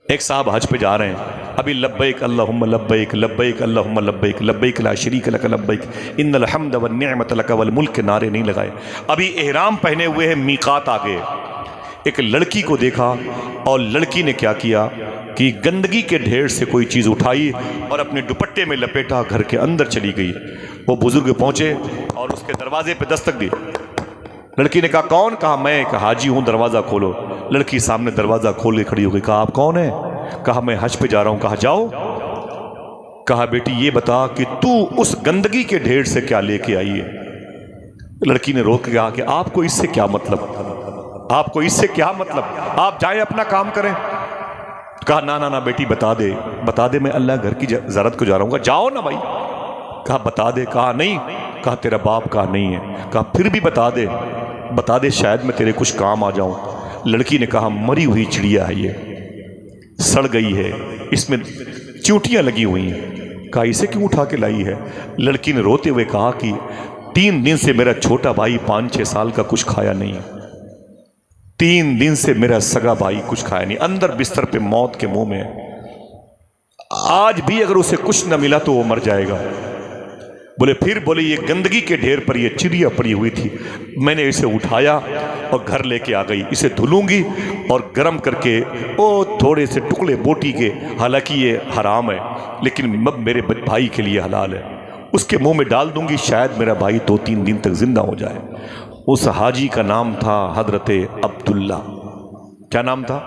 ایک صاحب حج پہ جا رہے ہیں، ابھی لبیک اللہم لبیک لبیک اللہم لبیک لبیک لا شریک لک لبیک ان الحمد والنعمت لک والملک کے نعرے نہیں لگائے، ابھی احرام پہنے ہوئے ہیں، میقات آ گئے، ایک لڑکی کو دیکھا اور لڑکی نے کیا کیا کہ گندگی کے ڈھیر سے کوئی چیز اٹھائی اور اپنے دوپٹے میں لپیٹا، گھر کے اندر چلی گئی۔ وہ بزرگ پہنچے اور اس کے دروازے پہ دستک دی، لڑکی نے کہا کون؟ کہا میں ایک حاجی ہوں، دروازہ کھولو۔ لڑکی سامنے دروازہ کھول کے کھڑی ہو گئی، کہا آپ کون ہیں؟ کہا میں حج پہ جا رہا ہوں۔ کہا جاؤ۔ کہا بیٹی یہ بتا کہ تو اس گندگی کے ڈھیر سے کیا لے کے آئی ہے؟ لڑکی نے روک کے کہا کہ آپ کو اس سے کیا مطلب، آپ کو اس سے کیا مطلب، آپ جائیں اپنا کام کریں۔ کہا نہ بیٹی بتا دے، بتا دے، میں اللہ گھر کی زیارت کو جا رہا ہوں۔ کہا جاؤ نا بھائی۔ کہا بتا دے۔ کہا نہیں۔ کہا تیرا باپ کا نہیں ہے۔ کہا پھر بھی بتا دے، بتا دے، شاید میں تیرے کچھ کام آ جاؤں۔ لڑکی نے کہا مری ہوئی چڑیا ہے، یہ سڑ گئی ہے، اس میں چیونٹیاں لگی ہوئی ہیں۔ کہا اسے کیوں اٹھا کے لائی ہے؟ لڑکی نے روتے ہوئے کہا کہ 3 دن سے میرا چھوٹا بھائی 5-6 سال کا کچھ کھایا نہیں، 3 دن سے میرا سگا بھائی کچھ کھایا نہیں، اندر بستر پہ موت کے منہ میں، آج بھی اگر اسے کچھ نہ ملا تو وہ مر جائے گا۔ بولے پھر؟ بولے یہ گندگی کے ڈھیر پر یہ چڑیا پڑی ہوئی تھی، میں نے اسے اٹھایا اور گھر لے کے آ گئی، اسے دھلوں گی اور گرم کر کے تھوڑے سے ٹکڑے بوٹی کے، حالانکہ یہ حرام ہے لیکن میرے بھائی کے لیے حلال ہے، اس کے منہ میں ڈال دوں گی، شاید میرا بھائی 2-3 دن تک زندہ ہو جائے۔ اس حاجی کا نام تھا حضرت عبداللہ۔ کیا نام تھا؟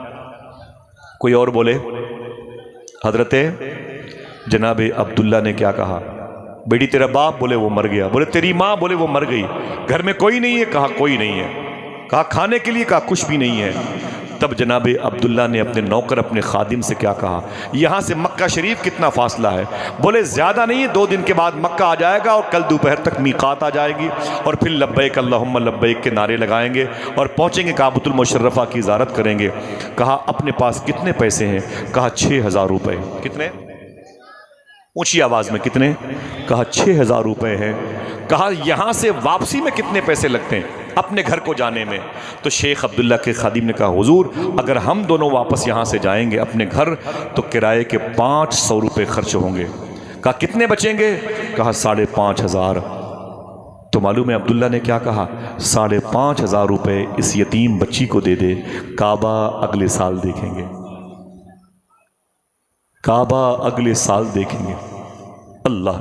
کوئی اور بولے؟ حضرت جناب عبداللہ نے کیا کہا؟ بیٹی تیرا باپ؟ بولے وہ مر گیا۔ بولے تیری ماں؟ بولے وہ مر گئی۔ گھر میں کوئی نہیں ہے؟ کہا کوئی نہیں ہے۔ کہا کھانے کے لیے؟ کہا کچھ بھی نہیں ہے۔ تب جناب عبداللہ نے اپنے نوکر، اپنے خادم سے کیا کہا؟ یہاں سے مکہ شریف کتنا فاصلہ ہے؟ بولے زیادہ نہیں ہے، 2 دن کے بعد مکہ آ جائے گا اور کل دوپہر تک میقات آ جائے گی اور پھر لبیک اللہم لبیک کے نعرے لگائیں گے اور پہنچیں گے کعبۃ المشرفہ کی زیارت کریں گے۔ کہا اپنے پاس کتنے پیسے ہیں؟ کہا 6000 روپے۔ کتنے؟ اونچی آواز میں کتنے؟ کہا 6000 روپے ہیں۔ کہا یہاں سے واپسی میں کتنے پیسے لگتے ہیں اپنے گھر کو جانے میں؟ تو شیخ عبداللہ کے خادم نے کہا حضور اگر ہم دونوں واپس یہاں سے جائیں گے اپنے گھر تو کرائے کے 500 روپے خرچ ہوں گے۔ کہا کتنے بچیں گے؟ کہا 5500۔ تو معلوم ہے عبداللہ نے کیا کہا؟ 5500 روپے اس یتیم بچی کو دے دے، کعبہ اگلے سال دیکھیں گے، کعبہ اگلے سال دیکھیں گے۔ اللہ!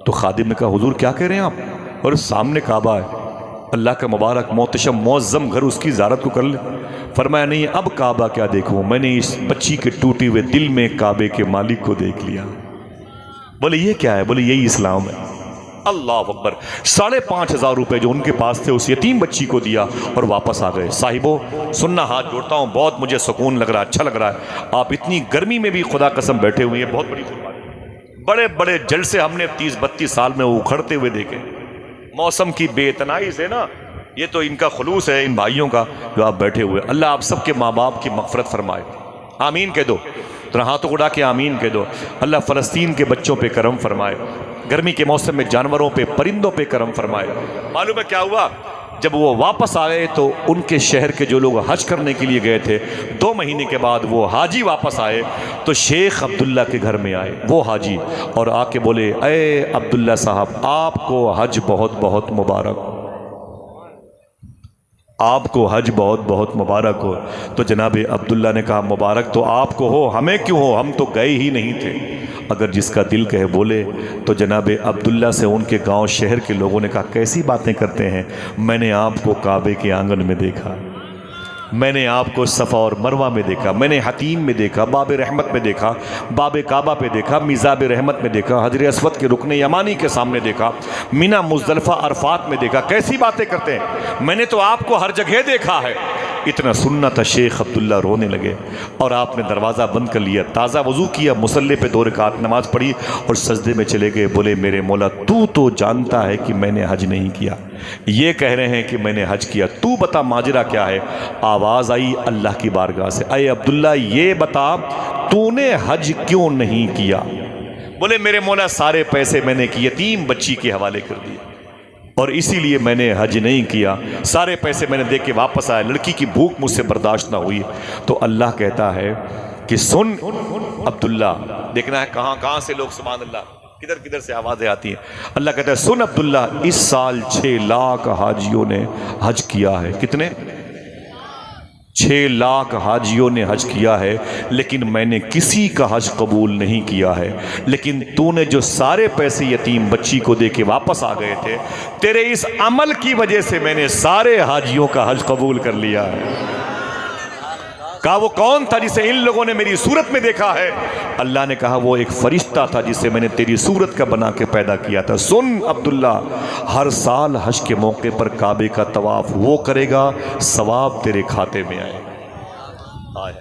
تو خادم نے کہا حضور کیا کہہ رہے ہیں آپ؟ اور سامنے کعبہ ہے، اللہ کا مبارک محتشم معظم گھر، اس کی زیارت کو کر لیں۔ فرمایا نہیں اب کعبہ کیا دیکھوں، میں نے اس بچی کے ٹوٹے ہوئے دل میں کعبے کے مالک کو دیکھ لیا۔ بولے یہ کیا ہے؟ بولے یہی اسلام ہے۔ اللہ اکبر! 5500 روپے جو ان کے پاس تھے اس یتیم بچی کو دیا اور واپس آ گئے۔ صاحبوں سننا، ہاتھ جوڑتا ہوں، بہت مجھے سکون لگ رہا ہے، اچھا لگ رہا ہے، آپ اتنی گرمی میں بھی خدا قسم بیٹھے ہوئے ہیں، بہت بڑی قربانی۔ بڑے بڑے جلسے ہم نے 30-32 سال میں اکھڑتے ہوئے دیکھے، موسم کی بے اتنائی سے نا، یہ تو ان کا خلوص ہے ان بھائیوں کا جو آپ بیٹھے ہوئے۔ اللہ آپ سب کے ماں باپ کی مغفرت فرمائے، آمین کہہ دو، ذرا ہاتھوں اڑا کے آمین کہہ دو۔ اللہ فلسطین کے بچوں پہ کرم فرمائے، گرمی کے موسم میں جانوروں پہ، پرندوں پہ کرم فرمائے۔ معلوم ہے کیا ہوا؟ جب وہ واپس آئے تو ان کے شہر کے جو لوگ حج کرنے کے لیے گئے تھے 2 مہینے کے بعد وہ حاجی واپس آئے تو شیخ عبداللہ کے گھر میں آئے وہ حاجی اور آ کے بولے اے عبداللہ صاحب آپ کو حج بہت بہت مبارک ہو، آپ کو حج بہت بہت مبارک ہو۔ تو جناب عبداللہ نے کہا مبارک تو آپ کو ہو، ہمیں کیوں ہو، ہم تو گئے ہی نہیں تھے۔ اگر جس کا دل کہے بولے۔ تو جناب عبداللہ سے ان کے گاؤں شہر کے لوگوں نے کہا کیسی باتیں کرتے ہیں، میں نے آپ کو کعبے کے آنگن میں دیکھا، میں نے آپ کو صفا اور مروہ میں دیکھا، میں نے حتیم میں دیکھا، باب رحمت میں دیکھا، باب کعبہ پہ دیکھا، میزاب رحمت میں دیکھا، حجر اسود کے رکن یمانی کے سامنے دیکھا، مینا مزدلفہ عرفات میں دیکھا، کیسی باتیں کرتے ہیں، میں نے تو آپ کو ہر جگہ دیکھا ہے۔ اتنا سننا تھا شیخ عبداللہ رونے لگے اور آپ نے دروازہ بند کر لیا، تازہ وضو کیا، مصلی پہ 2 رکعت نماز پڑھی اور سجدے میں چلے گئے۔ بولے میرے مولا تو جانتا ہے کہ میں نے حج نہیں کیا، یہ کہہ رہے ہیں کہ میں نے حج کیا، تو بتا ماجرا کیا ہے۔ آواز آئی اللہ کی بارگاہ سے اے عبداللہ یہ بتا تو نے حج کیوں نہیں کیا؟ بولے میرے مولا سارے پیسے میں نے کی یتیم بچی کے حوالے کر دیے اور اسی لیے میں نے حج نہیں کیا، سارے پیسے میں نے دے کے واپس آیا، لڑکی کی بھوک مجھ سے برداشت نہ ہوئی۔ تو اللہ کہتا ہے کہ سن عبداللہ، دیکھنا ہے کہاں کہاں سے لوگ سبحان اللہ کدھر کدھر سے آوازیں آتی ہیں۔ اللہ کہتا ہے سن عبداللہ، اس سال 6 لاکھ حاجیوں نے حج کیا ہے۔ کتنے؟ 6 لاکھ حاجیوں نے حج کیا ہے، لیکن میں نے کسی کا حج قبول نہیں کیا ہے۔ لیکن تو نے جو سارے پیسے یتیم بچی کو دے کے واپس آ گئے تھے، تیرے اس عمل کی وجہ سے میں نے سارے حاجیوں کا حج قبول کر لیا ہے۔ کہا وہ کون تھا جسے ان لوگوں نے میری صورت میں دیکھا ہے؟ اللہ نے کہا وہ ایک فرشتہ تھا جسے میں نے تیری صورت کا بنا کے پیدا کیا تھا۔ سن عبداللہ، ہر سال حج کے موقع پر کعبے کا طواف وہ کرے گا، ثواب تیرے کھاتے میں آئے۔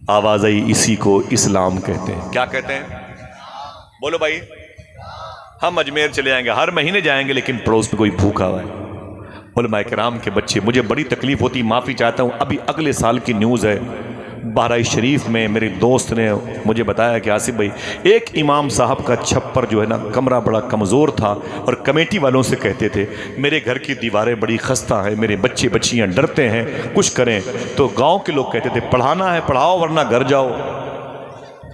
آواز آئی، اسی کو اسلام کہتے ہیں۔ کیا کہتے ہیں؟ بولو بھائی۔ ہم اجمیر چلے جائیں گے، ہر مہینے جائیں گے، لیکن پڑوس میں کوئی بھوکا ہوا ہے۔ علماء کرام کے بچے، مجھے بڑی تکلیف ہوتی، معافی چاہتا ہوں، ابھی اگلے سال کی نیوز ہے، بہرائچ شریف میں میرے دوست نے مجھے بتایا کہ آصف بھائی ایک امام صاحب کا چھپر جو ہے نا کمرہ بڑا کمزور تھا، اور کمیٹی والوں سے کہتے تھے میرے گھر کی دیواریں بڑی خستہ ہیں، میرے بچے بچیاں ڈرتے ہیں، کچھ کریں۔ تو گاؤں کے لوگ کہتے تھے پڑھانا ہے پڑھاؤ ورنہ گھر جاؤ۔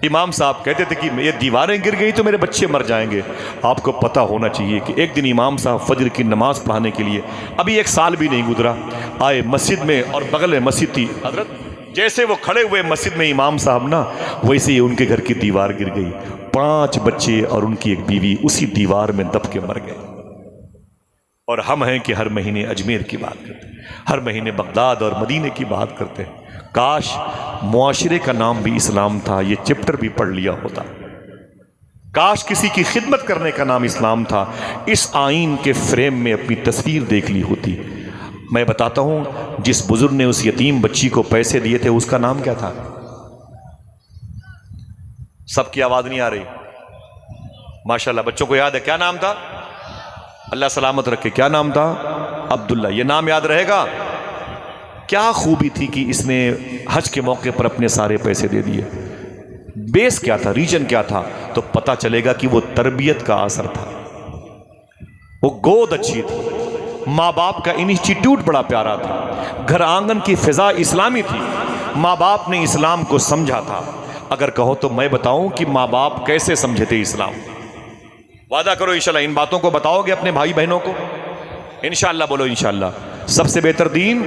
امام صاحب کہتے تھے کہ یہ دیواریں گر گئی تو میرے بچے مر جائیں گے۔ آپ کو پتہ ہونا چاہیے کہ ایک دن امام صاحب فجر کی نماز پڑھانے کے لیے، ابھی 1 سال بھی نہیں گزرا، آئے مسجد میں، اور بغل میں مسجد تھی۔ حضرت جیسے وہ کھڑے ہوئے مسجد میں امام صاحب نا، ویسے ہی ان کے گھر کی دیوار گر گئی، 5 بچے اور ان کی ایک بیوی اسی دیوار میں دب کے مر گئے۔ اور ہم ہیں کہ ہر مہینے اجمیر کی بات کرتے ہیں، ہر مہینے بغداد اور مدینے کی بات کرتے ہیں۔ کاش معاشرے کا نام بھی اسلام تھا، یہ چپٹر بھی پڑھ لیا ہوتا۔ کاش کسی کی خدمت کرنے کا نام اسلام تھا، اس آئین کے فریم میں اپنی تصویر دیکھ لی ہوتی۔ میں بتاتا ہوں، جس بزرگ نے اس یتیم بچی کو پیسے دیے تھے اس کا نام کیا تھا؟ سب کی آواز نہیں آ رہی؟ ماشاءاللہ بچوں کو یاد ہے، کیا نام تھا؟ اللہ سلامت رکھے، کیا نام تھا؟ عبداللہ۔ یہ نام یاد رہے گا؟ کیا خوبی تھی کہ اس نے حج کے موقع پر اپنے سارے پیسے دے دیے۔ بیس کیا تھا، ریجن کیا تھا؟ تو پتہ چلے گا کہ وہ تربیت کا اثر تھا، وہ گود اچھی تھی، ماں باپ کا انسٹیٹیوٹ بڑا پیارا تھا، گھر آنگن کی فضا اسلامی تھی، ماں باپ نے اسلام کو سمجھا تھا۔ اگر کہو تو میں بتاؤں کہ ماں باپ کیسے سمجھے تھے اسلام؟ وعدہ کرو انشاءاللہ ان باتوں کو بتاؤ گے اپنے بھائی بہنوں کو؟ انشاءاللہ بولو انشاءاللہ۔ سب سے بہتر دین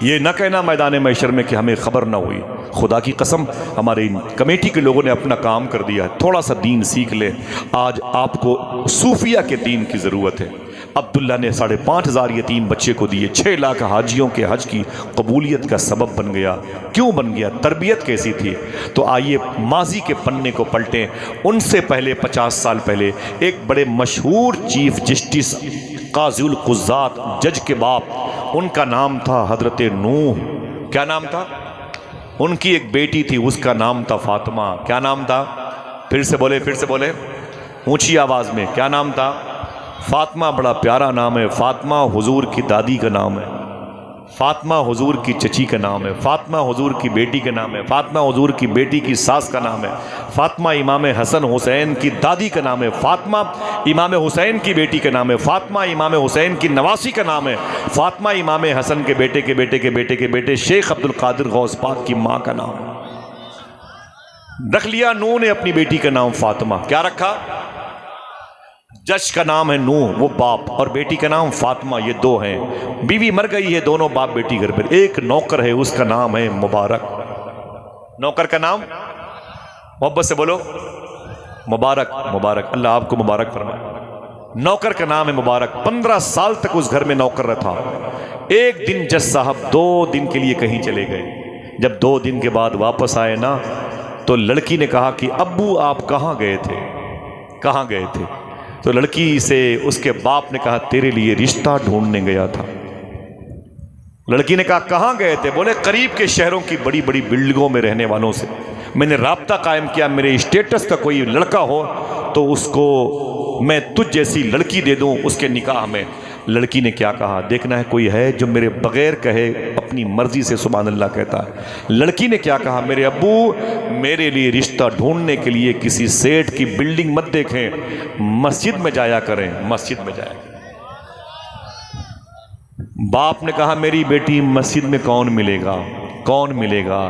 یہ نہ کہنا میدان محشر میں کہ ہمیں خبر نہ ہوئی۔ خدا کی قسم ہمارے کمیٹی کے لوگوں نے اپنا کام کر دیا ہے، تھوڑا سا دین سیکھ لیں۔ آج آپ کو صوفیہ کے دین کی ضرورت ہے۔ عبداللہ نے 5,500 یتیم بچے کو دیے، 6 لاکھ حاجیوں کے حج کی قبولیت کا سبب بن گیا۔ کیوں بن گیا؟ تربیت کیسی تھی؟ تو آئیے ماضی کے پنے کو پلٹیں۔ ان سے پہلے 50 سال پہلے ایک بڑے مشہور چیف جسٹس قاضی القضات، جج کے باپ، ان کا نام تھا حضرت نوح۔ کیا نام تھا؟ ان کی ایک بیٹی تھی، اس کا نام تھا فاطمہ۔ کیا نام تھا؟ پھر سے بولے اونچی آواز میں، کیا نام تھا؟ فاطمہ۔ بڑا پیارا نام ہے۔ فاطمہ حضور کی دادی کا نام ہے، فاطمہ حضور کی چچی کا نام ہے، فاطمہ حضور کی بیٹی کا نام ہے، فاطمہ حضور کی بیٹی کی ساس کا نام ہے، فاطمہ امام حسن حسین کی دادی کا نام ہے، فاطمہ امام حسین کی بیٹی کا نام ہے، فاطمہ امام حسین کی نواسی کا نام ہے، فاطمہ امام حسن کے بیٹے کے بیٹے کے بیٹے کے بیٹے شیخ عبد القادر غوث پاک کی ماں کا نام ہے۔ رکھ لیا نوح نے اپنی بیٹی کا نام فاطمہ۔ کیا رکھا؟ جج کا نام ہے نوح، وہ باپ، اور بیٹی کا نام فاطمہ، یہ 2 ہیں۔ بیوی مر گئی ہے، دونوں باپ بیٹی گھر پر۔ ایک نوکر ہے، اس کا نام ہے مبارک۔ نوکر کا نام محبت سے بولو، مبارک۔ مبارک، اللہ آپ کو مبارک فرمائے۔ نوکر کا نام ہے مبارک۔ 15 سال تک اس گھر میں نوکر رہا۔ ایک دن جج صاحب 2 دن کے لیے کہیں چلے گئے۔ جب 2 دن کے بعد واپس آئے نا، تو لڑکی نے کہا کہ ابو آپ کہاں گئے تھے؟ کہاں گئے تھے؟ تو لڑکی سے اس کے باپ نے کہا تیرے لیے رشتہ ڈھونڈنے گیا تھا۔ لڑکی نے کہا کہاں گئے تھے؟ بولے قریب کے شہروں کی بڑی بڑی بلڈنگوں میں رہنے والوں سے میں نے رابطہ قائم کیا، میرے اسٹیٹس کا کوئی لڑکا ہو تو اس کو میں تجھ جیسی لڑکی دے دوں اس کے نکاح میں۔ لڑکی نے کیا کہا؟ دیکھنا ہے کوئی ہے جو میرے بغیر کہے اپنی مرضی سے سبحان اللہ کہتا ہے۔ لڑکی نے کیا کہا؟ میرے ابو میرے لیے رشتہ ڈھونڈنے کے لیے کسی سیٹ کی بلڈنگ مت دیکھیں، مسجد میں جایا کریں، مسجد میں جایا کریں۔ باپ نے کہا میری بیٹی مسجد میں کون ملے گا، کون ملے گا؟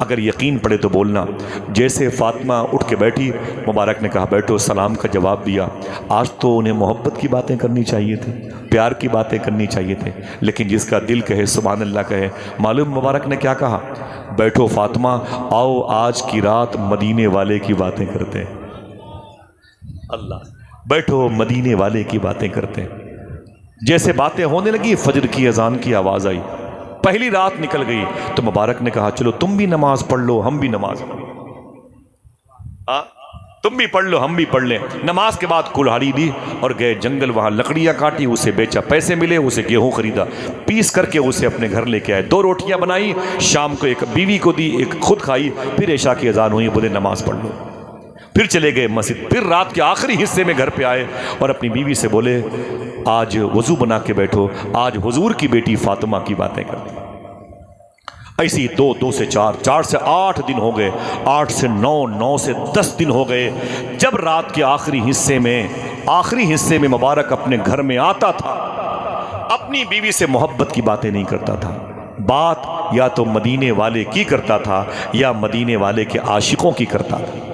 اگر یقین پڑے تو بولنا۔ جیسے فاطمہ اٹھ کے بیٹھی، مبارک نے کہا بیٹھو، سلام کا جواب دیا۔ آج تو انہیں محبت کی باتیں کرنی چاہیے تھی، پیار کی باتیں کرنی چاہیے تھے، لیکن جس کا دل کہے سبحان اللہ کہے۔ معلوم مبارک نے کیا کہا؟ بیٹھو فاطمہ، آؤ آج کی رات مدینے والے کی باتیں کرتے ہیں۔ اللہ، بیٹھو مدینے والے کی باتیں کرتے ہیں۔ جیسے باتیں ہونے لگی، فجر کی اذان کی آواز آئی، پہلی رات نکل گئی۔ تو مبارک نے کہا چلو تم بھی نماز پڑھ لو، ہم بھی نماز پڑھ لیں، تم بھی پڑھ لو ہم بھی پڑھ لیں۔ نماز کے بعد کلہاڑی دی اور گئے جنگل، وہاں لکڑیاں کاٹی، اسے بیچا، پیسے ملے، اسے گیہوں خریدا، پیس کر کے اسے اپنے گھر لے کے آئے، 2 روٹیاں بنائی، شام کو ایک بیوی کو دی، ایک خود کھائی، پھر عشاء کی اذان ہوئی، بولے نماز پڑھ لو۔ پھر چلے گئے مسجد، پھر رات کے آخری حصے میں گھر پہ آئے اور اپنی بیوی سے بولے آج وضو بنا کے بیٹھو، آج حضور کی بیٹی فاطمہ کی باتیں کریں۔ ایسی 2 سے 4، 4 سے 8 دن ہو گئے، 8 سے 9، 9 سے 10 دن ہو گئے۔ جب رات کے آخری حصے میں مبارک اپنے گھر میں آتا تھا، اپنی بیوی سے محبت کی باتیں نہیں کرتا تھا، بات یا تو مدینے والے کی کرتا تھا یا مدینے والے کے عاشقوں کی کرتا تھا۔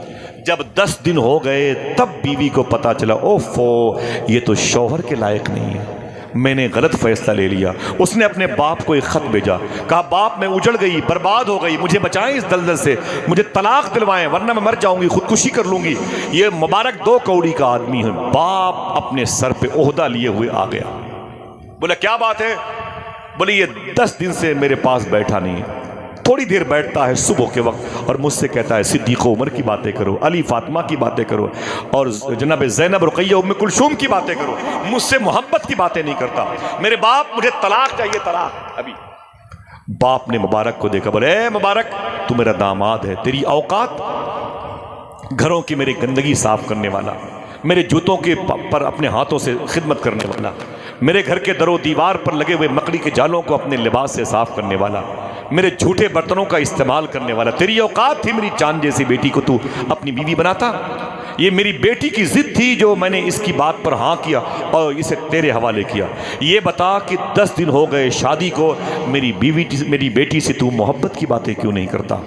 جب 10 دن ہو گئے تب بیوی کو پتا چلا اوفو، یہ تو شوہر کے لائق نہیں ہے، میں نے غلط فیصلہ لے لیا۔ اس نے اپنے باپ کو ایک خط بھیجا، کہا باپ میں اجڑ گئی، برباد ہو گئی، مجھے بچائیں اس دلدل سے، مجھے طلاق دلوائیں ورنہ میں مر جاؤں گی، خودکشی کر لوں گی۔ یہ مبارک 2 کوڑی کا آدمی ہے، باپ اپنے سر پہ عہدہ لیے ہوئے آ گیا، بولا کیا بات ہے؟ بولے یہ 10 دن سے میرے پاس بیٹھا نہیں ہے، تھوڑی دیر بیٹھتا ہے صبح کے وقت اور مجھ سے کہتا ہے صدیق عمر کی باتیں کرو، علی فاطمہ کی باتیں کرو، اور جناب زینب رقیہ ام کلثوم کی باتیں کرو، مجھ سے محبت کی باتیں نہیں کرتا۔ میرے باپ مجھے طلاق چاہیے، طلاق ابھی۔ باپ نے مبارک کو دیکھا، بولے اے مبارک تو میرا داماد ہے، تیری اوقات، گھروں کی میری گندگی صاف کرنے والا، میرے جوتوں کے پر اپنے ہاتھوں سے خدمت کرنے والا، میرے گھر کے در و دیوار پر لگے ہوئے مکڑی کے جالوں کو اپنے لباس سے صاف کرنے والا، میرے جھوٹے برتنوں کا استعمال کرنے والا، تیری اوقات تھی میری چاند جیسی بیٹی کو تو اپنی بیوی بناتا؟ یہ میری بیٹی کی ضد تھی جو میں نے اس کی بات پر ہاں کیا اور اسے تیرے حوالے کیا۔ یہ بتا کہ 10 دن ہو گئے شادی کو، میری بیٹی سے تو محبت کی باتیں کیوں نہیں کرتا؟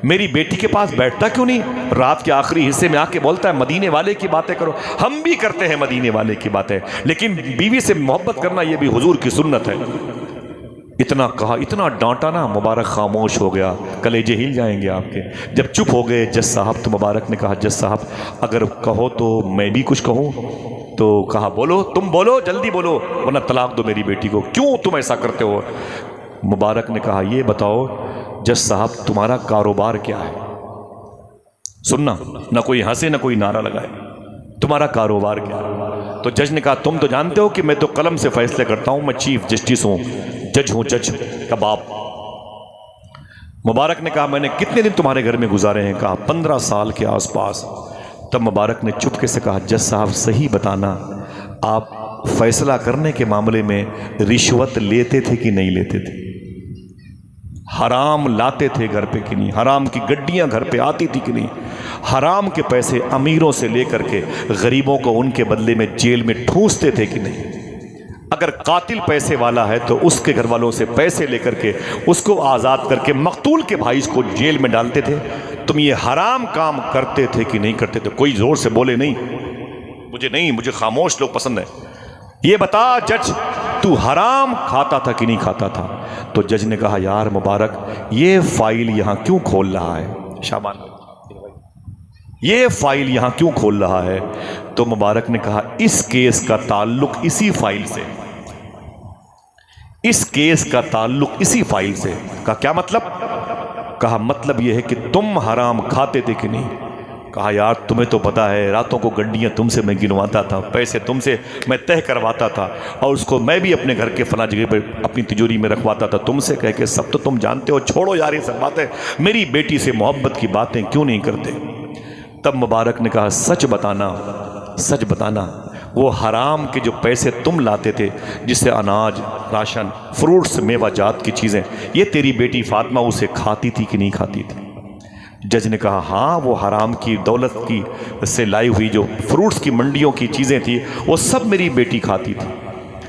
میری بیٹی کے پاس بیٹھتا کیوں نہیں؟ رات کے آخری حصے میں آ کے بولتا ہے مدینے والے کی باتیں کرو۔ ہم بھی کرتے ہیں مدینے والے کی باتیں، لیکن بیوی سے محبت کرنا یہ بھی حضور کی سنت ہے۔ اتنا کہا، اتنا ڈانٹا نا، مبارک خاموش ہو گیا، کلیجے ہل جائیں گے آپ کے۔ جب چپ ہو گئے جج صاحب تو مبارک نے کہا جج صاحب اگر کہو تو میں بھی کچھ کہوں؟ تو کہا بولو، تم بولو، جلدی بولو ورنہ طلاق دو میری بیٹی کو، کیوں تم ایسا کرتے ہو؟ مبارک نے کہا یہ بتاؤ جج صاحب تمہارا کاروبار کیا ہے؟ سننا، نہ کوئی ہنسے نہ کوئی نعرہ لگائے، تمہارا کاروبار کیا ہے؟ تو جج نے کہا تم تو جانتے ہو کہ میں تو قلم سے فیصلے کرتا ہوں، میں چیف جسٹس ہوں، جج ہوں، جج کا باپ۔ مبارک نے کہا میں نے کتنے دن تمہارے گھر میں گزارے ہیں؟ کہا 15 سال کے آس پاس۔ تب مبارک نے چپکے سے کہا جج صاحب صحیح بتانا، آپ فیصلہ کرنے کے معاملے میں رشوت لیتے تھے کہ نہیں لیتے تھے؟ حرام لاتے تھے گھر پہ کہ نہیں؟ حرام کی گڈیاں گھر پہ آتی تھی کہ نہیں؟ حرام کے پیسے امیروں سے لے کر کے غریبوں کو ان کے بدلے میں جیل میں ٹھونستے تھے کہ نہیں؟ اگر قاتل پیسے والا ہے تو اس کے گھر والوں سے پیسے لے کر کے اس کو آزاد کر کے مقتول کے بھائی کو جیل میں ڈالتے تھے۔ تم یہ حرام کام کرتے تھے کہ نہیں کرتے تھے؟ کوئی زور سے بولے نہیں، مجھے خاموش لوگ پسند ہے۔ یہ بتا جج تو حرام کھاتا تھا کہ نہیں کھاتا تھا؟ تو جج نے کہا یار مبارک یہ فائل یہاں کیوں کھول رہا ہے؟ شابان، یہ فائل یہاں کیوں کھول رہا ہے؟ تو مبارک نے کہا اس کیس کا تعلق اسی فائل سے، اس کیس کا تعلق اسی فائل سے۔ کہا کیا مطلب؟ کہا مطلب یہ ہے کہ تم حرام کھاتے تھے کہ نہیں؟ کہا یار تمہیں تو پتا ہے راتوں کو گڈیاں تم سے میں گنواتا تھا، پیسے تم سے میں طے کرواتا تھا اور اس کو میں بھی اپنے گھر کے فلاں جگہ پہ اپنی تجوری میں رکھواتا تھا تم سے کہہ کے، سب تو تم جانتے ہو، چھوڑو یار یہ سب باتیں، میری بیٹی سے محبت کی باتیں کیوں نہیں کرتے؟ تب مبارک نے کہا سچ بتانا، سچ بتانا، وہ حرام کے جو پیسے تم لاتے تھے جس سے اناج، راشن، فروٹس، میوہ جات کی چیزیں، یہ تیری بیٹی فاطمہ اسے کھاتی تھی کہ نہیں کھاتی تھی؟ جج نے کہا ہاں وہ حرام کی دولت کی سے لائی ہوئی جو فروٹس کی منڈیوں کی چیزیں تھی وہ سب میری بیٹی کھاتی تھی۔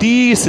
30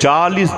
40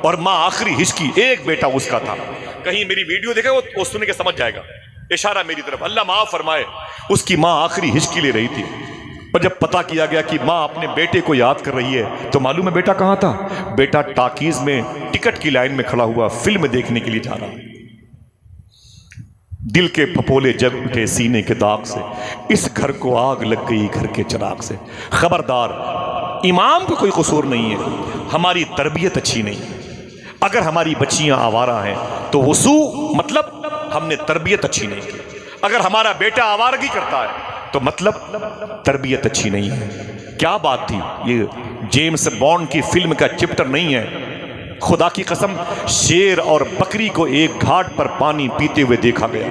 اور ماں آخری ہچکی، ایک بیٹا اس کا تھا. کہیں میری ویڈیو دیکھے وہ سن کے سمجھ جائے گا، اشارہ میری طرف، اللہ معاف فرمائے. اس کی ماں آخری ہچکی لے رہی تھی، اور جب پتا کیا گیا کہ ماں اپنے بیٹے کو یاد کر رہی ہے تو معلوم ہے بیٹا کہاں تھا؟ بیٹا ٹاکیز میں ٹکٹ کی لائن میں کھڑا ہوا فلم دیکھنے کے لیے جا رہا. دل کے پھپولے جگ اٹھے سینے کے داغ سے، اس گھر کو آگ لگ گئی گھر کے چراغ سے. خبردار، امام کا کوئی قصور نہیں ہے، ہماری تربیت اچھی نہیں. اگر ہماری بچیاں آوارہ ہیں تو وضو مطلب ہم نے تربیت اچھی نہیں کی. اگر ہمارا بیٹا آوارگی کرتا ہے تو مطلب تربیت اچھی نہیں ہے. کیا بات تھی، یہ جیمز بانڈ کی فلم کا چپٹر نہیں ہے. خدا کی قسم، شیر اور بکری کو ایک گھاٹ پر پانی پیتے ہوئے دیکھا گیا.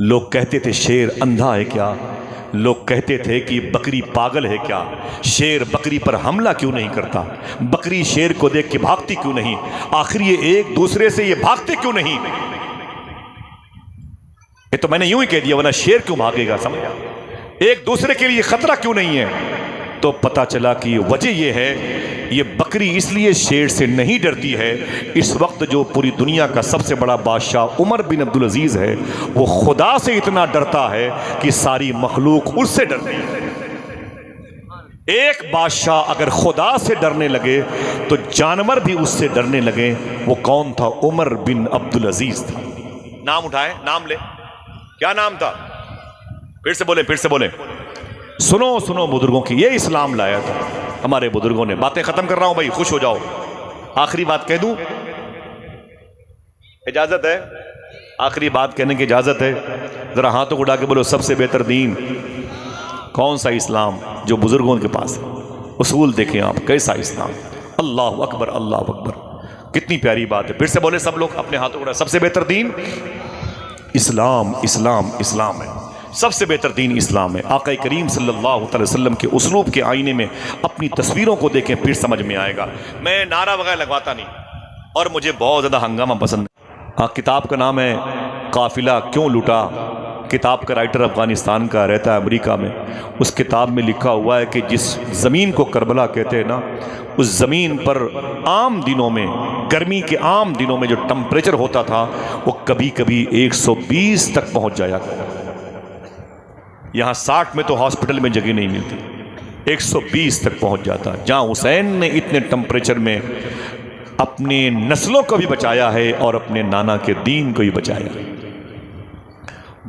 لوگ کہتے تھے شیر اندھا ہے کیا، لوگ کہتے تھے کہ بکری پاگل ہے کیا، شیر بکری پر حملہ کیوں نہیں کرتا، بکری شیر کو دیکھ کے بھاگتی کیوں نہیں، آخر یہ ایک دوسرے سے یہ بھاگتے کیوں نہیں. یہ تو میں نے یوں ہی کہہ دیا، ورنہ شیر کیوں بھاگے گا، سمجھا؟ ایک دوسرے کے لیے خطرہ کیوں نہیں ہے؟ تو پتا چلا کہ وجہ یہ ہے، یہ بکری اس لیے شیر سے نہیں ڈرتی ہے. اس وقت جو پوری دنیا کا سب سے بڑا بادشاہ عمر بن عبدالعزیز ہے، وہ خدا سے اتنا ڈرتا ہے کہ ساری مخلوق اس سے ڈرتی ہے. ایک بادشاہ اگر خدا سے ڈرنے لگے تو جانور بھی اس سے ڈرنے لگے. وہ کون تھا؟ عمر بن عبدالعزیز تھا. نام اٹھائے، نام لے، کیا نام تھا؟ پھر سے بولیں، پھر سے بولیں. سنو سنو بزرگوں کی، یہ اسلام لایا تھا ہمارے بزرگوں نے. باتیں ختم کر رہا ہوں بھائی، خوش ہو جاؤ. آخری بات کہہ دوں، اجازت ہے؟ آخری بات کہنے کی اجازت ہے؟ ذرا ہاتھوں کو اٹھا کے بولو، سب سے بہتر دین کون سا؟ اسلام جو بزرگوں کے پاس ہے. اصول دیکھیں آپ، کیسا اسلام. اللہ اکبر، اللہ اکبر، کتنی پیاری بات ہے. پھر سے بولے سب لوگ، اپنے ہاتھوں کو اٹھا. سب سے بہتر دین اسلام، اسلام، اسلام ہے. سب سے بہتر دین اسلام ہے. آقا کریم صلی اللہ علیہ وسلم کے اسلوب کے آئینے میں اپنی تصویروں کو دیکھیں، پھر سمجھ میں آئے گا. میں نعرہ وغیرہ لگواتا نہیں، اور مجھے بہت زیادہ ہنگامہ پسند ہے. ہاں، کتاب کا نام ہے قافلہ کیوں لوٹا. کتاب کا رائٹر افغانستان کا، رہتا ہے امریکہ میں. اس کتاب میں لکھا ہوا ہے کہ جس زمین کو کربلا کہتے ہیں نا، اس زمین پر عام دنوں میں، گرمی کے عام دنوں میں جو ٹمپریچر ہوتا تھا وہ کبھی کبھی 120 تک پہنچ جایا کرتا. یہاں 60 میں تو ہاسپٹل میں جگہ نہیں ملتی، 120 تک پہنچ جاتا. جہاں حسین نے اتنے ٹمپریچر میں اپنے نسلوں کو بھی بچایا ہے اور اپنے نانا کے دین کو بھی بچایا ہے.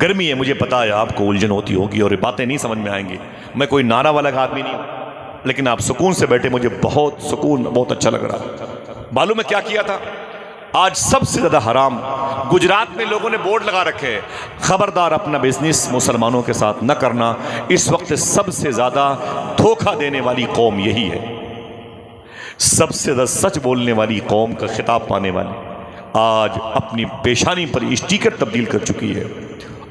گرمی ہے، مجھے پتا ہے آپ کو الجھن ہوتی ہوگی اور یہ باتیں نہیں سمجھ میں آئیں گی. میں کوئی نعرہ والا آدمی نہیں ہوں، لیکن آپ سکون سے بیٹھے، مجھے بہت سکون، بہت اچھا لگ رہا. معلوم ہے کیا کیا تھا؟ آج سب سے زیادہ حرام گجرات میں لوگوں نے بورڈ لگا رکھے ہیں، خبردار اپنا بزنس مسلمانوں کے ساتھ نہ کرنا. اس وقت سب سے زیادہ دھوکہ دینے والی قوم یہی ہے، سب سے زیادہ سچ بولنے والی قوم کا خطاب پانے والی آج اپنی پیشانی پر اسٹیکر تبدیل کر چکی ہے.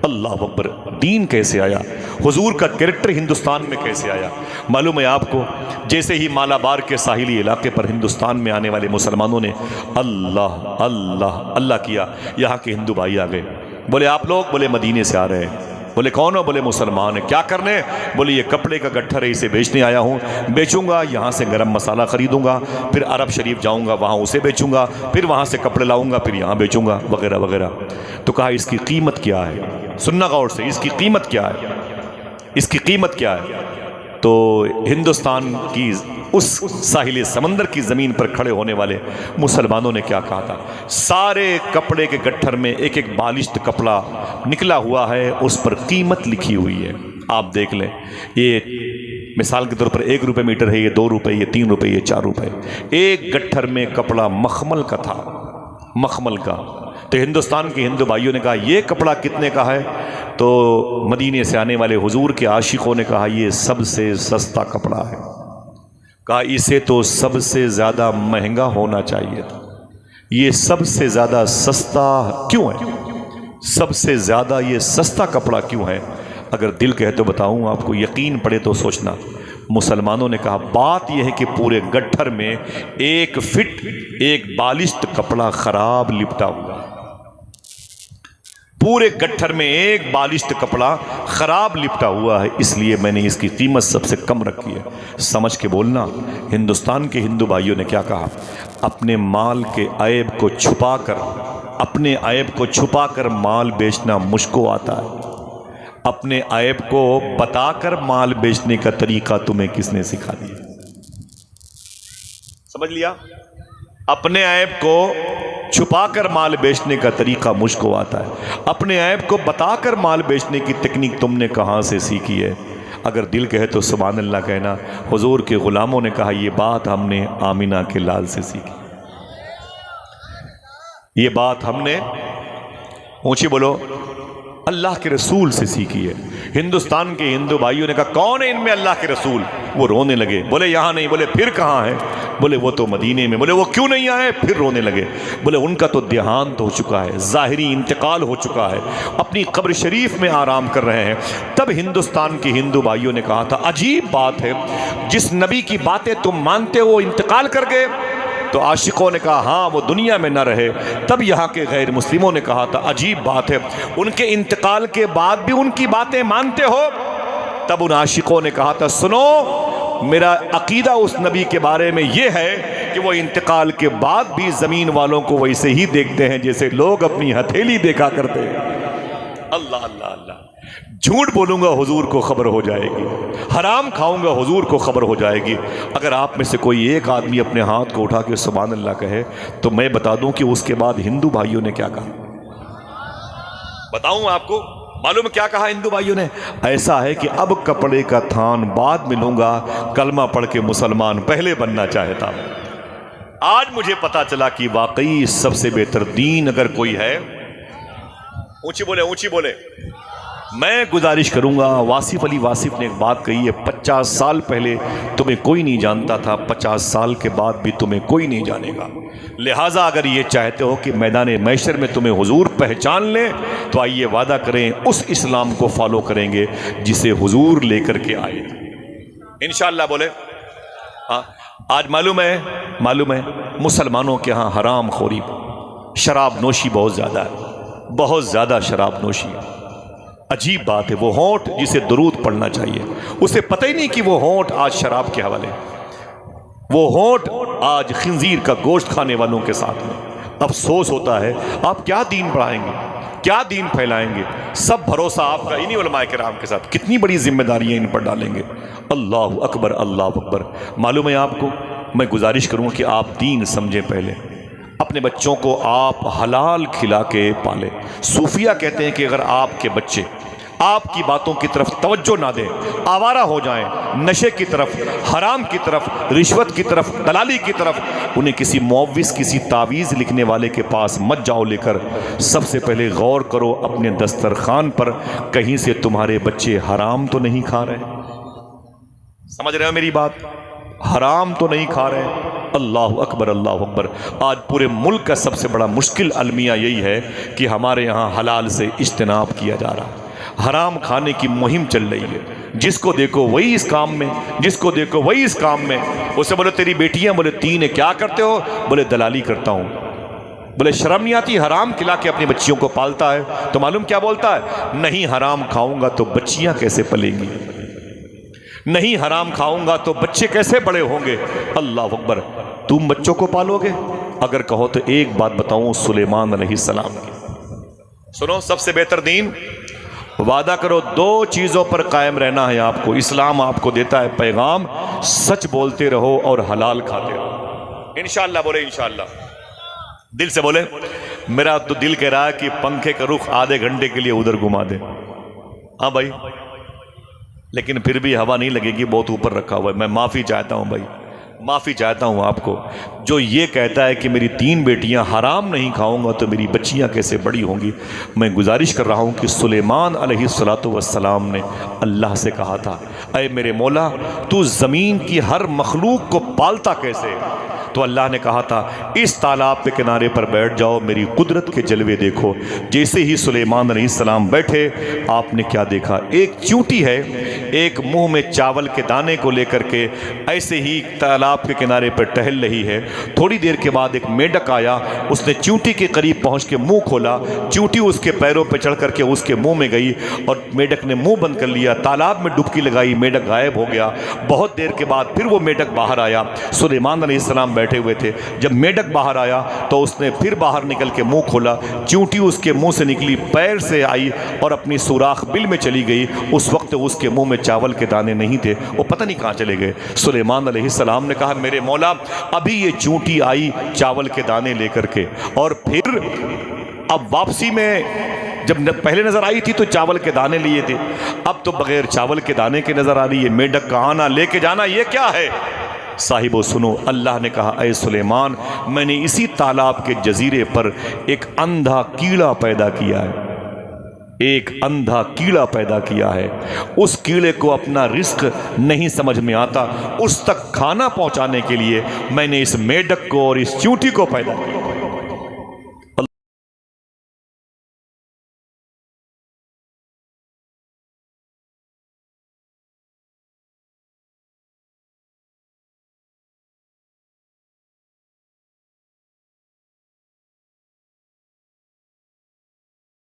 اللہ اکبر. دین کیسے آیا؟ حضور کا کریکٹر ہندوستان میں کیسے آیا؟ معلوم ہے آپ کو، جیسے ہی مالابار کے ساحلی علاقے پر ہندوستان میں آنے والے مسلمانوں نے اللہ اللہ اللہ کیا، یہاں کے ہندو بھائی آ گئے. بولے آپ لوگ؟ بولے مدینے سے آ رہے ہیں. بولے کون ہو؟ بولے مسلمان ہیں. کیا کرنے؟ بولے یہ کپڑے کا گٹھر ہے، اسے بیچنے آیا ہوں، بیچوں گا، یہاں سے گرم مسالہ خریدوں گا، پھر عرب شریف جاؤں گا، وہاں اسے بیچوں گا، پھر وہاں سے کپڑے لاؤں گا، پھر یہاں بیچوں گا، وغیرہ وغیرہ. تو کہا اس کی قیمت کیا ہے؟ سننا غور سے، اس کی قیمت کیا ہے؟ اس کی قیمت کیا ہے؟ تو ہندوستان کی اس ساحل سمندر کی زمین پر کھڑے ہونے والے مسلمانوں نے کیا کہا تھا؟ سارے کپڑے کے گٹھر میں ایک ایک بالشت کپڑا نکلا ہوا ہے، اس پر قیمت لکھی ہوئی ہے. آپ دیکھ لیں، یہ مثال کے طور پر 1 روپے میٹر ہے، یہ 2 روپے، یہ 3 روپے، یہ 4 روپے. ایک گٹھر میں کپڑا مخمل کا تھا، مخمل کا. تو ہندوستان کے ہندو بھائیوں نے کہا یہ کپڑا کتنے کا ہے؟ تو مدینے سے آنے والے حضور کے عاشقوں نے کہا یہ سب سے سستا کپڑا ہے. کہا اسے تو سب سے زیادہ مہنگا ہونا چاہیے تھا. یہ سب سے زیادہ سستا کیوں ہے؟ سب سے زیادہ یہ سستا کپڑا کیوں ہے؟ اگر دل کہے تو بتاؤں آپ کو، یقین پڑے تو سوچنا. مسلمانوں نے کہا بات یہ ہے کہ پورے گٹھر میں 1 فٹ 1 بالشت کپڑا خراب لپٹا ہوا. پورے گٹھر میں ایک بالشت کپڑا خراب لپٹا ہوا ہے، اس لیے میں نے اس کی قیمت سب سے کم رکھی ہے۔ سمجھ کے بولنا۔ ہندوستان کے ہندو بھائیوں نے کیا کہا؟ اپنے مال کے عیب کو چھپا کر، اپنے عیب کو چھپا کر مال بیچنا مجھ کو آتا ہے، اپنے عیب کو بتا کر مال بیچنے کا طریقہ تمہیں کس نے سکھا دیا؟ سمجھ لیا؟ اپنے عیب کو چھپا کر مال بیچنے کا طریقہ مجھ کو آتا ہے، اپنے عیب کو بتا کر مال بیچنے کی تکنیک تم نے کہاں سے سیکھی ہے؟ اگر دل کہے تو سبحان اللہ کہنا۔ حضور کے غلاموں نے کہا یہ بات ہم نے آمینہ کے لال سے سیکھی، یہ بات ہم نے، اونچی بولو، اللہ کے رسول سے سیکھی ہے۔ ہندوستان کے ہندو بھائیوں نے کہا کون ہے ان میں اللہ کے رسول؟ وہ رونے لگے، بولے یہاں نہیں، بولے پھر کہاں ہے؟ بولے وہ تو مدینے میں، بولے وہ کیوں نہیں آئے؟ پھر رونے لگے، بولے ان کا تو دیہانت ہو چکا ہے، ظاہری انتقال ہو چکا ہے، اپنی قبر شریف میں آرام کر رہے ہیں۔ تب ہندوستان کے ہندو بھائیوں نے کہا تھا عجیب بات ہے، جس نبی کی باتیں تم مانتے ہو انتقال کر گئے؟ تو عاشقوں نے کہا ہاں وہ دنیا میں نہ رہے۔ تب یہاں کے غیر مسلموں نے کہا تھا عجیب بات ہے، ان کے انتقال کے بعد بھی ان کی باتیں مانتے ہو؟ تب ان عاشقوں نے کہا تھا سنو، میرا عقیدہ اس نبی کے بارے میں یہ ہے کہ وہ انتقال کے بعد بھی زمین والوں کو ویسے ہی دیکھتے ہیں جیسے لوگ اپنی ہتھیلی دیکھا کرتے ہیں۔ اللہ اللہ اللہ، جھوٹ بولوں گا حضور کو خبر ہو جائے گی، حرام کھاؤں گا حضور کو خبر ہو جائے گی۔ اگر آپ میں سے کوئی ایک آدمی اپنے ہاتھ کو اٹھا کے سبحان اللہ کہے تو میں بتا دوں کہ اس کے بعد ہندو بھائیوں نے کیا کہا۔ بتاؤں آپ کو، معلوم کیا کہا ہندو بھائیوں نے؟ ایسا ہے کہ اب کپڑے کا تھان بعد میں لوں گا، کلمہ پڑھ کے مسلمان پہلے بننا چاہتا ہوں۔ آج مجھے پتا چلا کہ واقعی سب سے بہتر دین اگر کوئی ہے، اونچی بولے اونچی بولے، میں گزارش کروں گا۔ واصف علی واصف نے ایک بات کہی ہے، 50 سال پہلے تمہیں کوئی نہیں جانتا تھا، 50 سال کے بعد بھی تمہیں کوئی نہیں جانے گا۔ لہٰذا اگر یہ چاہتے ہو کہ میدان محشر میں تمہیں حضور پہچان لیں تو آئیے وعدہ کریں اس اسلام کو فالو کریں گے جسے حضور لے کر کے آئے انشاءاللہ۔ بولے ہاں۔ آج معلوم ہے مسلمانوں کے ہاں حرام خوری، شراب نوشی بہت زیادہ ہے، بہت زیادہ شراب نوشی ہے۔ عجیب بات ہے، وہ ہونٹ جسے درود پڑھنا چاہیے اسے پتہ ہی نہیں کہ وہ ہونٹ آج شراب کے حوالے، وہ ہونٹ آج خنزیر کا گوشت کھانے والوں کے ساتھ میں۔ افسوس ہوتا ہے، آپ کیا دین پڑھائیں گے، کیا دین پھیلائیں گے؟ سب بھروسہ آپ کا انہی علماء کرام کے ساتھ، کتنی بڑی ذمہ داریاں ان پر ڈالیں گے۔ اللہ اکبر اللہ اکبر۔ معلوم ہے آپ کو، میں گزارش کروں کہ آپ دین سمجھیں پہلے، اپنے بچوں کو آپ حلال کھلا کے پالیں۔ صوفیہ کہتے ہیں کہ اگر آپ کے بچے آپ کی باتوں کی طرف توجہ نہ دیں، آوارہ ہو جائیں، نشے کی طرف، حرام کی طرف، رشوت کی طرف، دلالی کی طرف، انہیں کسی معوذ، کسی تعویذ لکھنے والے کے پاس مت جاؤ لے کر۔ سب سے پہلے غور کرو اپنے دسترخوان پر کہیں سے تمہارے بچے حرام تو نہیں کھا رہے؟ سمجھ رہے ہو میری بات؟ حرام تو نہیں کھا رہے؟ اللہ اکبر اللہ اکبر۔ آج پورے ملک کا سب سے بڑا مشکل المیہ یہی ہے کہ ہمارے یہاں حلال سے اجتناب کیا جا رہا ہے، حرام کھانے کی مہم چل رہی ہے۔ جس کو دیکھو وہی اس کام میں، جس کو دیکھو وہی اس کام میں۔ اسے بولے تیری بیٹیاں، بولے 3 ہے، کیا کرتے ہو؟ بولے دلالی کرتا ہوں۔ بولے شرم نہیں آتی؟ حرام کھلا کے اپنی بچیوں کو پالتا ہے۔ تو معلوم کیا بولتا ہے؟ نہیں حرام کھاؤں گا تو بچیاں کیسے پلیں گی، نہیں حرام کھاؤں گا تو بچے کیسے بڑے ہوں گے؟ اللہ اکبر۔ تم بچوں کو پالو گے؟ اگر کہو تو ایک بات بتاؤں سلیمان علیہ السلام کی، سنو، سب سے بہتر دین، وعدہ کرو 2 چیزوں پر قائم رہنا ہے آپ کو۔ اسلام آپ کو دیتا ہے پیغام، سچ بولتے رہو اور حلال کھاتے رہو۔ انشاءاللہ بولے انشاءاللہ، دل سے بولے۔ میرا تو دل کہہ رہا ہے کہ پنکھے کا رخ آدھے گھنٹے کے لیے ادھر گھما دے، ہاں بھائی، لیکن پھر بھی ہوا نہیں لگے گی، بہت اوپر رکھا ہوا ہے۔ میں معافی چاہتا ہوں بھائی، معافی چاہتا ہوں آپ کو۔ جو یہ کہتا ہے کہ میری 3 بیٹیاں حرام نہیں کھاؤں گا تو میری بچیاں کیسے بڑی ہوں گی، میں گزارش کر رہا ہوں کہ سلیمان علیہ السلام نے اللہ سے کہا تھا اے میرے مولا، تو زمین کی ہر مخلوق کو پالتا کیسے؟ تو اللہ نے کہا تھا اس تالاب کے کنارے پر بیٹھ جاؤ، میری قدرت کے جلوے دیکھو۔ جیسے ہی سلیمان علیہ السلام بیٹھے، آپ نے کیا دیکھا؟ ایک چونٹی ہے، ایک منہ میں چاول کے دانے کو لے کر کے ایسے ہی تالاب کے کنارے پر ٹہل رہی ہے۔ تھوڑی دیر کے بعد ایک میڈک آیا، اس نے چونٹی کے قریب پہنچ کے منہ کھولا، چونٹی اس کے پیروں پہ چڑھ کر کے اس کے منہ میں گئی اور میڈک نے منہ بند کر لیا، تالاب میں ڈبکی لگائی، میڈک غائب ہو گیا۔ بہت دیر کے بعد پھر وہ میڈک باہر آیا، سلیمان علیہ السلام بیٹھے ہوئے تھے۔ جب میڈک باہر آیا تو اس نے پھر باہر نکل کے منہ کھولا، چونٹی اس کے منہ سے نکلی، پیر سے آئی اور اپنی سوراخ بل میں چلی گئی۔ اس وقت اس کے منہ میں چاول کے دانے نہیں تھے، وہ پتہ نہیں کہاں چلے گئے۔ سلیمان علیہ السلام نے کہا میرے مولا ابھی یہ چونٹی آئی چاول کے دانے لے کر کے، اور پھر اب واپسی میں جب پہلے نظر آئی تھی تو چاول کے دانے لیے تھے، اب تو بغیر چاول کے دانے کے نظر آ رہی ہے، میڈک کا آنا لے کے جانا یہ کیا ہے؟ صاحبو سنو، اللہ نے کہا اے سلیمان میں نے اسی تالاب کے جزیرے پر ایک اندھا کیڑا پیدا کیا ہے، ایک اندھا کیڑا پیدا کیا ہے۔ اس کیڑے کو اپنا رزق نہیں سمجھ میں آتا، اس تک کھانا پہنچانے کے لیے میں نے اس میڈک کو اور اس چونٹی کو پیدا کیا۔